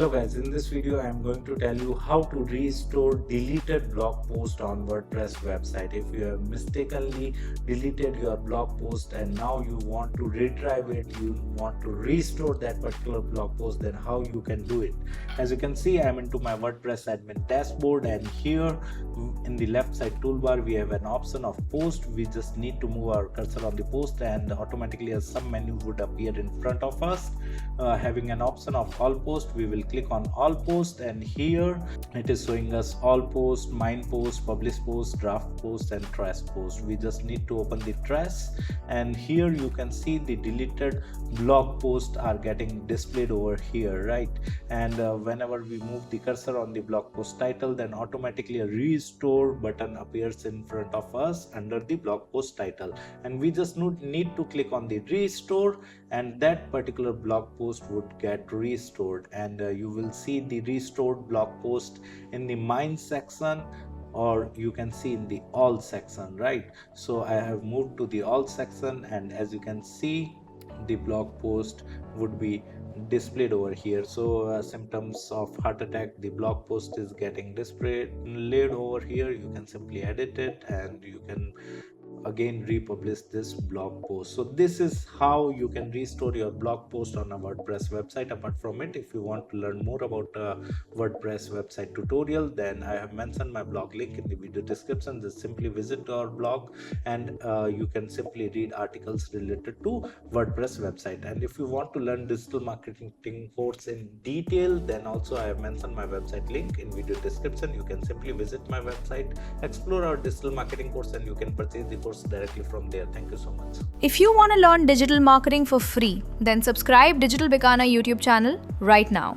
Hello guys, in this video I am going to tell you how to restore deleted blog post on WordPress website. If you have mistakenly deleted your blog post and now you want to retrieve it, you want to restore that particular blog post, then how you can do it. As you can see, I am into my WordPress admin dashboard, and here in the left side toolbar we have an option of post. We just need to move our cursor on the post and automatically a sub menu would appear in front of us, having an option of all post. We will click on all post, and here it is showing us all post, mine post, publish post, draft post and trash post. We just need to open the trash, and here you can see the deleted blog posts are getting displayed over here, right? And whenever we move the cursor on the blog post title, then automatically a restore button appears in front of us under the blog post title, and we just need to click on the restore, and that particular blog post would get restored. And you will see the restored blog post in the mine section, or you can see in the all section, right? So I have moved to the all section, and as you can see, the blog post would be displayed over here. So symptoms of heart attack, the blog post is getting displayed over here. You can simply edit it and you can again republish this blog post. So this is how you can restore your blog post on a WordPress website. Apart from it, if you want to learn more about WordPress website tutorial, then I have mentioned my blog link in the video description. Just simply visit our blog and you can simply read articles related to WordPress website. And if you want to learn digital marketing course in detail, then also I have mentioned my website link in video description. You can simply visit my website, explore our digital marketing course, and you can purchase the course directly from there. Thank you so much. If you want to learn digital marketing for free, then subscribe Digital Bikana YouTube channel right now.